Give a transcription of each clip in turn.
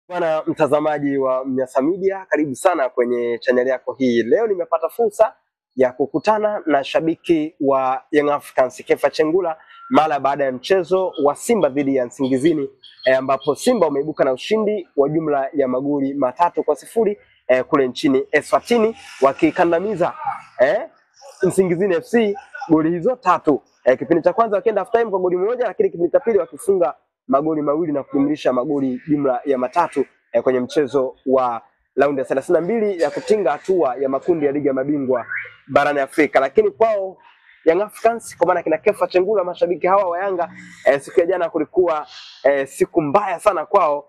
Bwana mtazamaji wa Mnyasa Media, karibu sana kwenye chaneli yako hii. Leo nimepata fursa ya kukutana na shabiki wa Young Africans Kefa Chengula mara baada ya mchezo wa Simba dhidi ya Nsingizini ambapo Simba wameibuka na ushindi wa jumla ya magoli 3-0 kule nchini Eswatini, wakikandamiza Nsingizini FC goli hizo tatu. Kipindi cha kwanza wakienda half time kwa goli moja, lakini kipindi cha pili wakifunga magoli mawili na kujumlisha magoli jumla ya matatu kwenye mchezo wa raundi ya 32 ya kutinga hatua ya makundi ya ligi ya mabingwa barani Afrika. Lakini kwao Young Africans, kwa maana kina Kefa Chengula, mashabiki hawa wa Yanga, siku ya jana kulikuwa siku mbaya sana kwao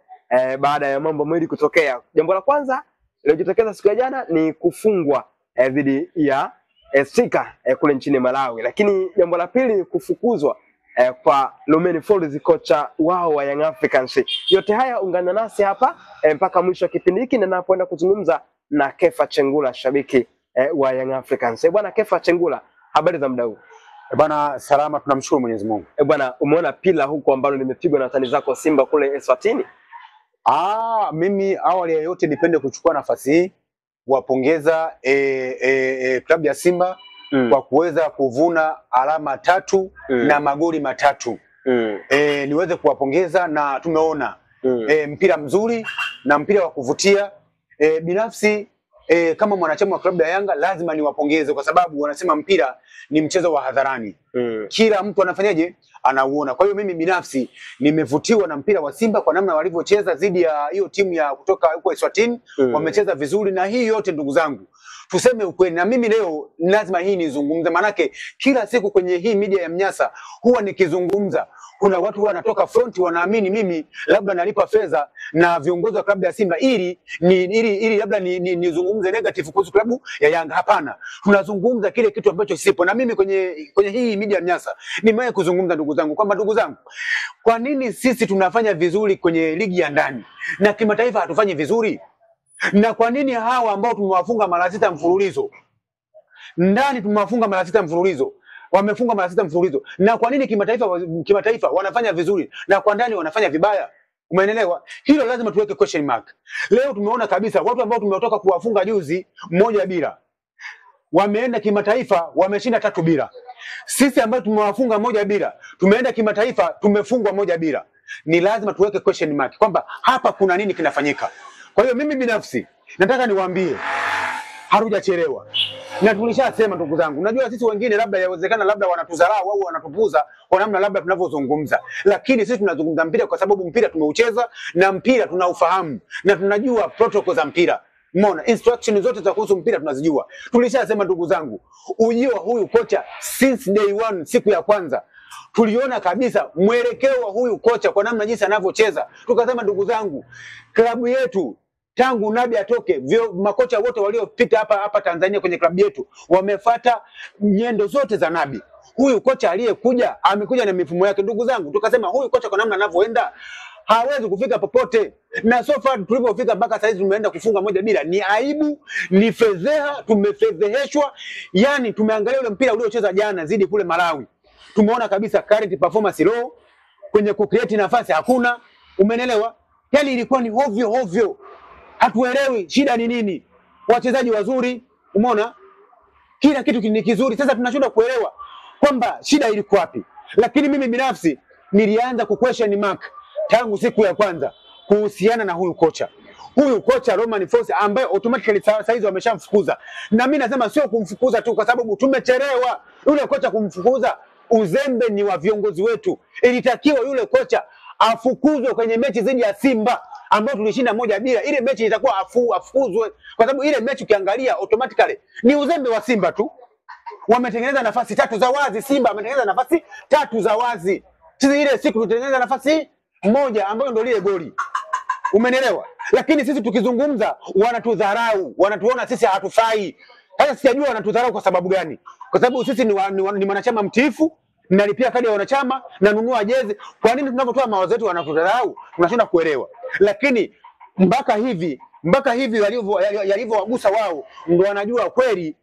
baada ya mambo mawili kutokea. Jambo la kwanza lililojitokeza siku ya jana ni kufungwa dhidi ya Stika kule nchini Malawi, lakini jambo la pili ni kufukuzwa kwa Lomeni Folz, kocha wao wa Young Africans. Yote haya ungana nasi hapa mpaka mwisho wa kipindi hiki, na napoenda kuzungumza na Kefa Chengula, shabiki wa Young Africans. Bwana Kefa Chengula, habari za muda huu? Bwana salama, tunamshukuru Mwenyezi Mungu. Bwana, umeona pila huko ambalo limepigwa na watani zako Simba kule Eswatini? Mimi awali ya yote nipende kuchukua nafasi hii kuwapongeza klabu ya Simba kwa kuweza kuvuna alama 3 na magoli 3. Niweze kuwapongeza, na tumeona mpira mzuri na mpira wa kuvutia. Binafsi kama mwanachama wa klabu ya Yanga lazima niwapongeze, kwa sababu wanasema mpira ni mchezo wa hadharani. Kila mtu anafanyaje, anauona. Kwa hiyo mimi binafsi nimevutiwa na mpira wa Simba kwa namna walivyocheza dhidi ya hiyo timu ya kutoka huko Eswatini. Wamecheza vizuri, na hii yote ndugu zangu, tuseme ukweli, na mimi leo lazima hii nizungumze, manake kila siku kwenye hii media ya Mnyasa huwa nikizungumza, kuna watu wanatoka front wanaamini mimi labda nalipa fedha na viongozi wa klabu ya Simba ili labda nizungumze negative kuhusu klabu ya Yanga. Hapana, tunazungumza kile kitu ambacho sipo. Na mimi kwenye hii media ya Mnyasa nimewahi kuzungumza ndugu zangu kwamba, ndugu zangu, kwa nini sisi tunafanya vizuri kwenye ligi ya ndani na kimataifa hatufanyi vizuri? Na kwa nini hawa ambao tumewafunga mara 6 mfululizo ndani, tumewafunga mara 6 mfululizo, wamefunga mara 6 mfululizo, na kwa nini kimataifa wanafanya vizuri na kwa ndani wanafanya vibaya? Umeelewa? Hilo lazima tuweke question mark. Leo tumeona kabisa watu ambao tumetoka kuwafunga juzi 1-0 wameenda kimataifa wameshinda 3-0. Sisi ambao tumewafunga 1-0 tumeenda kimataifa tumefungwa 1-0. Ni lazima tuweke question mark kwamba hapa kuna nini kinafanyika. Kwa hiyo mimi binafsi nataka niwaambie hatujachelewa. Na tulishasema ndugu zangu, unajua sisi wengine labda yawezekana labda wanatudharau au wanatupuza kwa namna labda tunavyozungumza, lakini sisi tunazungumza mpira kwa sababu mpira tumeucheza na mpira tunaufahamu na tunajua protocol za mpira. Umeona, instruction zote za kuhusu mpira tunazijua. Tulishasema ndugu zangu, ujio wa huyu kocha since day one, siku ya kwanza tuliona kabisa mwelekeo wa huyu kocha kwa namna jinsi anavyocheza. Tukasema ndugu zangu, klabu yetu tangu Nabi atoke, makocha wote waliopita hapa Tanzania kwenye klabu yetu wamefuata nyendo zote za Nabi. Huyu kocha aliyekuja amekuja na mifumo yake ndugu zangu. Tukasema huyu kocha kwa namna anavyoenda hawezi kufika popote. Na so far tulipofika mpaka sasa tumeenda kufunga 1-0. Ni aibu, ni fedheha, tumefedheheshwa. Yani tumeangalia ule mpira uliocheza jana zidi kule Malawi. Tumeona kabisa current performance low, kwenye kucreate nafasi hakuna. Umeelewa? Yani ilikuwa ni hovyo. Hatuelewi shida ni nini. Wachezaji wazuri, umeona? Kila kitu ni kizuri. Sasa tunashindwa kuelewa kwamba shida ilikuwa wapi. Lakini mimi binafsi nilianza ku question mark tangu siku ya kwanza kuhusiana na huyu kocha. Huyu kocha Lomeni Folz ambaye automatically saizi wameshamfukuza. Na mimi nasema sio kumfukuza tu kwa sababu tumechelewa. Yule kocha kumfukuza, uzembe ni wa viongozi wetu. Ilitakiwa yule kocha afukuzwe kwenye mechi dhidi ya Simba ambayo tulishinda 1-0. Ile mechi itakuwa afukuzwe kwa sababu ile mechi ukiangalia automatically ni uzembe wa Simba tu. Wametengeneza nafasi 3 za wazi, Simba wametengeneza nafasi 3 za wazi. Sisi ile siku tutengeneza nafasi 1 ambayo ndio ile goli. Umeelewa? Lakini sisi tukizungumza wanatudharau, wanatuona sisi hatufai. Sasa sijajua wanatudharau kwa sababu gani? Kwa sababu sisi ni mwanachama mtiifu, nalipia kadi ya wanachama, nanunua jezi. Kwa nini tunapotoa mawazo yetu wanatudharau? Tunashinda kuelewa. Lakini mpaka hivi yalivyowagusa wao ndio wanajua kweli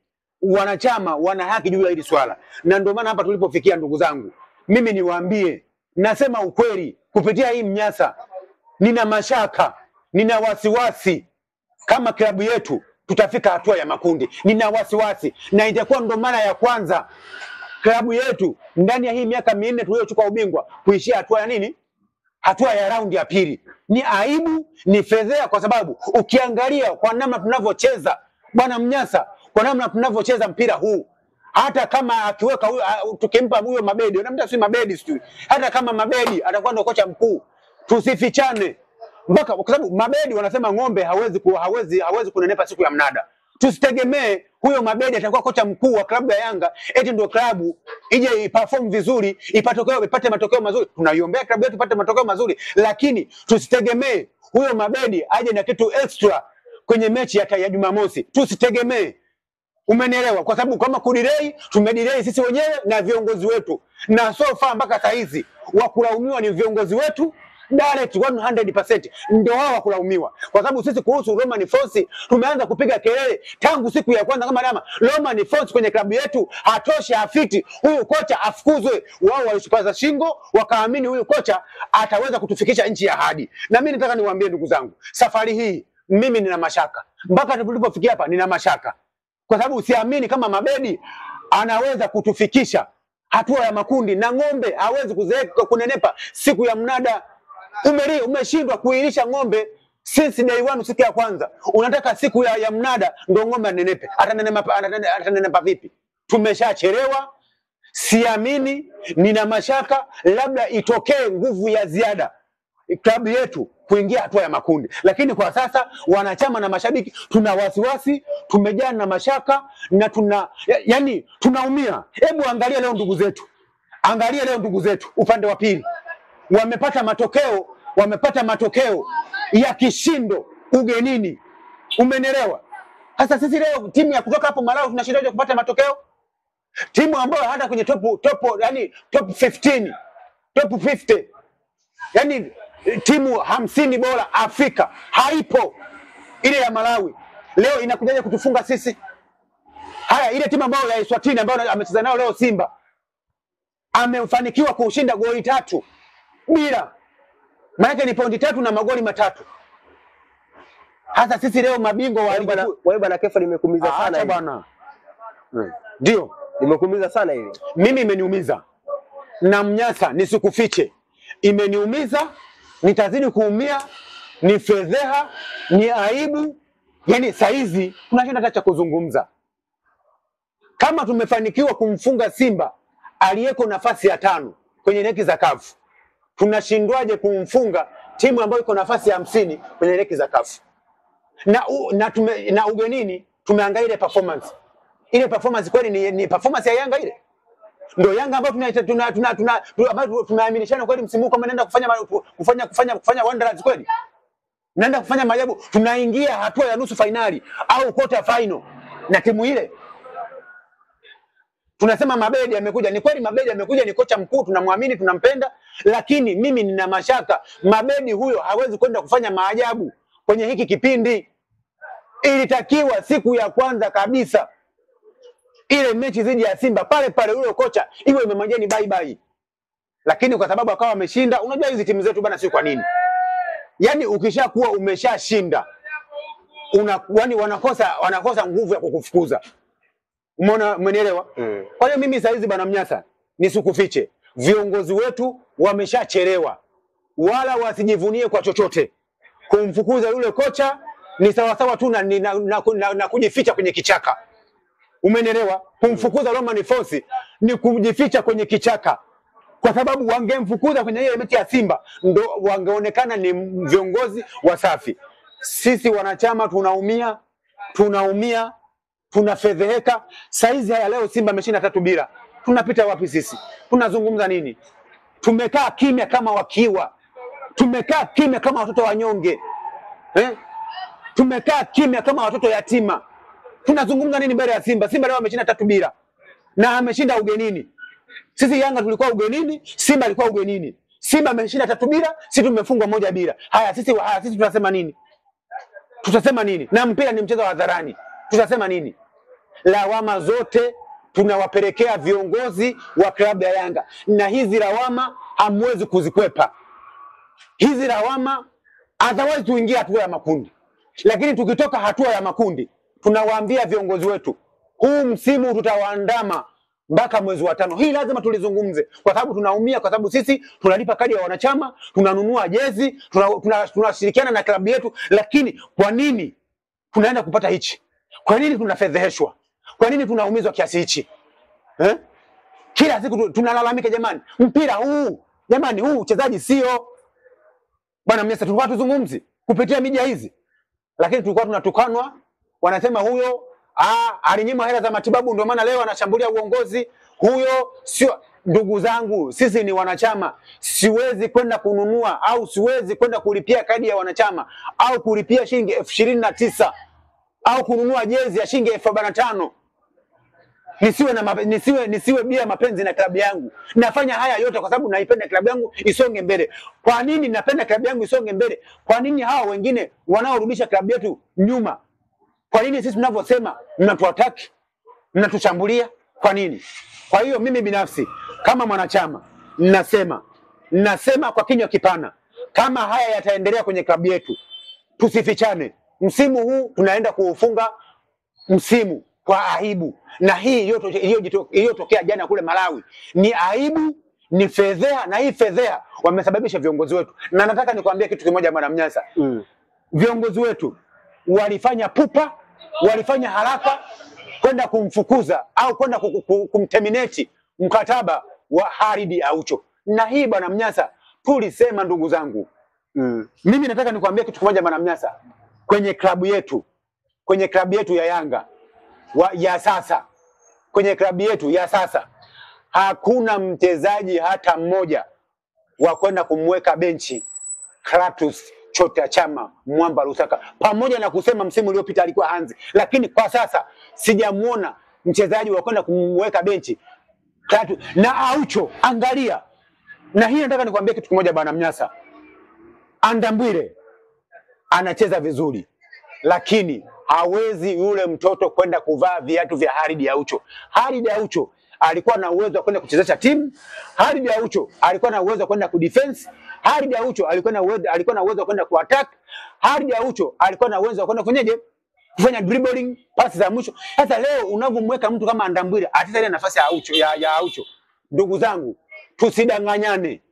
wanachama wana haki juu ya hili swala. Na ndio maana hapa tulipofikia ndugu zangu. Mimi niwaambie, nasema ukweli kupitia hii Mnyasa, nina mashaka nina wasiwasi kama klabu yetu tutafika hatua ya makundi. Nina wasiwasi, na itakuwa ndo mara ya kwanza klabu yetu ndani ya hii miaka 4 tuliyochukua ubingwa kuishia hatua ya nini? Hatua ya raundi ya pili. Ni aibu, ni fedhea, kwa sababu ukiangalia kwa namna tunavyocheza bwana Mnyasa, kwa namna tunavyocheza mpira huu, hata kama akiweka tukimpa huyo Mabedi, unamta si Mabedi sio, hata kama Mabedi atakuwa ndo kocha mkuu, tusifichane mpaka, kwa sababu Mabedi wanasema ng'ombe hawezi kunenepa siku ya mnada. Tusitegemee huyo Mabedi atakuwa kocha mkuu wa klabu ya Yanga eti ndio klabu ije iperform vizuri, ipate matokeo mazuri. Tunaiombea klabu yetu ipate matokeo mazuri, lakini tusitegemee huyo Mabedi aje na kitu extra kwenye mechi ya Jumamosi. Tusitegemee. Umenielewa? Kwa sababu kama kudirei, tumedirei sisi wenyewe na viongozi wetu, na so far mpaka saa hizi wa kulaumiwa ni viongozi wetu direct 100%, ndio wao kulaumiwa. Kwa sababu sisi kuhusu Romain Folz tumeanza kupiga kelele tangu siku ya kwanza kama dama, Romain Folz kwenye klabu yetu hatoshi, afiti, huyu kocha afukuzwe. Wao walishupaza shingo, wakaamini huyu kocha ataweza kutufikisha nchi ya ahadi. Na mimi nataka niwaambie ndugu zangu, safari hii mimi nina mashaka. Mpaka tulipofikia hapa nina mashaka. Kwa sababu siamini kama Mabedi anaweza kutufikisha hatua ya makundi, na ng'ombe hawezi kuzeeka kunenepa siku ya mnada. Umeshindwa kuilisha ng'ombe since day one, siku ya kwanza. Unataka siku ya mnada ndo ng'ombe anenepe. Atanenepa vipi? Tumeshachelewa. Siamini, nina mashaka, labda itokee nguvu ya ziada klabu yetu kuingia hatua ya makundi. Lakini kwa sasa wanachama na mashabiki tuna wasiwasi, tumejaa na mashaka, na yani tunaumia. Hebu angalia leo ndugu zetu. Angalia leo ndugu zetu upande wa pili. Wamepata matokeo ya kishindo ugenini. Umenielewa? Sasa sisi leo timu ya kutoka hapo Malawi tunashindaje kupata matokeo? Timu ambayo hata kwenye top 15, top 50, yani timu 50 bora Afrika haipo, ile ya Malawi leo inakujaje kutufunga sisi? Haya, ile timu ambayo ya Eswatini ambayo amecheza nao leo Simba amefanikiwa kushinda goli 3 bila, maana ni pointi 3 na magoli 3. Hata sisi leo mabingwa wa ligi. Wewe bwana Kefa, nimekuumiza sana hivi bwana. Ndio, nimekuumiza sana hivi. Mimi imeniumiza. Na Mnyasa nisikufiche, imeniumiza, nitazidi kuumia, ni fedheha, ni aibu. Yani saizi tunashinda hata cha kuzungumza. Kama tumefanikiwa kumfunga Simba aliyeko nafasi ya 5 kwenye leki za CAF, tunashindwaje kumfunga timu ambayo iko nafasi ya 50 kwenye leki za CAF? Na ugenini tumeangalia ile performance. Ile performance kweli ni performance ya Yanga ile? Ndio Yanga ambayo tunaaminishana kweli msimu kama naenda kufanya wonders kweli? Naenda kufanya maajabu, tunaingia hatua ya nusu finali au quarter final na timu ile. Tunasema Mabedi amekuja, ni kweli Mabedi amekuja, ni kocha mkuu, tunamwamini, tunampenda, lakini mimi nina mashaka Mabedi huyo hawezi kwenda kufanya maajabu kwenye hiki kipindi. Ilitakiwa siku ya kwanza kabisa ile mechi dhidi ya Simba pale yule kocha iwe imemwajeni bye bye. Lakini kwa sababu akawa ameshinda, unajua hizi timu zetu bana, si kwa nini? Yaani ukishakuwa umeshashinda yani wanakosa nguvu ya kukufukuza. Umenielewa? Kwa hiyo mimi saizi bana Mnyasa nisikufiche, viongozi wetu wameshachelewa, wala wasijivunie kwa chochote. Kumfukuza yule kocha ni sawasawa tu na kujificha kwenye kichaka. Umenielewa? Kumfukuza Romain Folz ni kujificha kwenye kichaka. Kwa sababu wangemfukuza kwenye ile mechi ya Simba ndo wangeonekana ni viongozi wasafi. Sisi wanachama tunaumia, tunafedheheka. Saizi haya leo Simba ameshinda 3 bila. Tunapita wapi sisi? Tunazungumza nini? Tumekaa kimya kama wakiwa. Tumekaa kimya kama watoto wanyonge. Tumekaa kimya kama watoto yatima. Tunazungumza nini mbele ya Simba? Simba leo ameshinda 3 bila. Na ameshinda ugenini. Sisi Yanga tulikuwa ugenini, Simba alikuwa ugenini. Simba ameshinda 3 bila, sisi tumefungwa 1 bila. Haya sisi tutasema nini? Tutasema nini? Na mpira ni mchezo wa hadharani. Tutasema nini? Lawama zote tunawapelekea viongozi wa klabu ya Yanga. Na hizi lawama hamwezi kuzikwepa. Hizi lawama otherwise tuingie hatua ya makundi. Lakini tukitoka hatua ya makundi, tunawaambia viongozi wetu, huu msimu tutawaandama mpaka mwezi wa 5. Hii lazima tulizungumze, kwa sababu tunaumia, kwa sababu sisi tunalipa kadi ya wanachama, tunanunua jezi, tunashirikiana na klabu yetu, lakini kwa nini tunaenda kupata hichi? Kwa nini tunafedheheshwa? Kwa nini tunaumizwa kiasi hichi? Kila siku tunalalamika, jamani, mpira huu, jamani, huu uchezaji sio. Bwana Mnyasa, tulikuwa tuzungumzi kupitia media hizi, lakini tulikuwa tunatukanwa, wanasema huyo alinyima hela za matibabu ndio maana leo anashambulia uongozi. Huyo sio. Ndugu zangu, sisi ni wanachama. Siwezi kwenda kununua au siwezi kwenda kulipia kadi ya wanachama au kulipia shilingi 29,000 au kununua jezi ya shilingi 45,000 nisiwe bila mapenzi na klabu yangu. Nafanya haya yote kwa sababu naipenda klabu yangu isonge mbele. Kwa nini napenda klabu yangu isonge mbele? Kwa nini hawa wengine wanaorudisha klabu yetu nyuma? Kwa nini sisi tunavyosema mnatuataki, mnatushambulia? Kwa nini? Kwa hiyo mimi binafsi kama mwanachama nasema kwa kinywa kipana, kama haya yataendelea kwenye klabu yetu, tusifichane. Msimu huu tunaenda kuufunga msimu kwa aibu, na hii iliyotokea jana kule Malawi ni aibu, ni fedheha, na hii fedheha wamesababisha viongozi wetu. Na nataka nikwambie kitu kimoja Bwana Mnyasa, viongozi wetu walifanya pupa, walifanya haraka kwenda kumfukuza au kwenda kumterminate mkataba wa Khalid Aucho. Na hii Bwana Mnyasa tulisema, ndugu zangu, mimi nataka nikwambie kitu kimoja Bwana Mnyasa, kwenye klabu yetu ya Yanga ya sasa, kwenye klabu yetu ya sasa hakuna mchezaji hata mmoja wa kwenda kumweka benchi Clatous Chota Chama Mwamba Lusaka, pamoja na kusema msimu uliopita alikuwa Hanzi, lakini kwa sasa sijamuona mchezaji wa kwenda kumweka benchi Clatous na Aucho. Angalia, na hii nataka nikwambie kitu kimoja Bwana Mnyasa, Andambwile anacheza vizuri, lakini hawezi yule mtoto kwenda kuvaa viatu vya Khalid Aucho. Khalid Aucho alikuwa na uwezo wa kwenda kuchezesha timu. Khalid Aucho alikuwa na uwezo wa kwenda kudefense. Khalid Aucho alikuwa na uwezo wa kwenda kuattack. Khalid Aucho alikuwa na uwezo wa kwenda kufanya dribbling, pasi za mwisho. Sasa leo unavomweka mtu kama Andambwile atacheza ile nafasi ya Aucho ya Aucho. Ndugu zangu, tusidanganyane.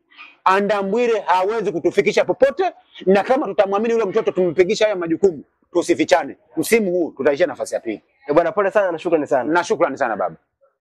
Andambwile hawezi kutufikisha popote, na kama tutamwamini yule mtoto tumpigisha haya majukumu, tusifichane. Msimu huu tutaishia nafasi ya 2. Bwana, pole sana na shukrani sana. Na shukrani sana baba.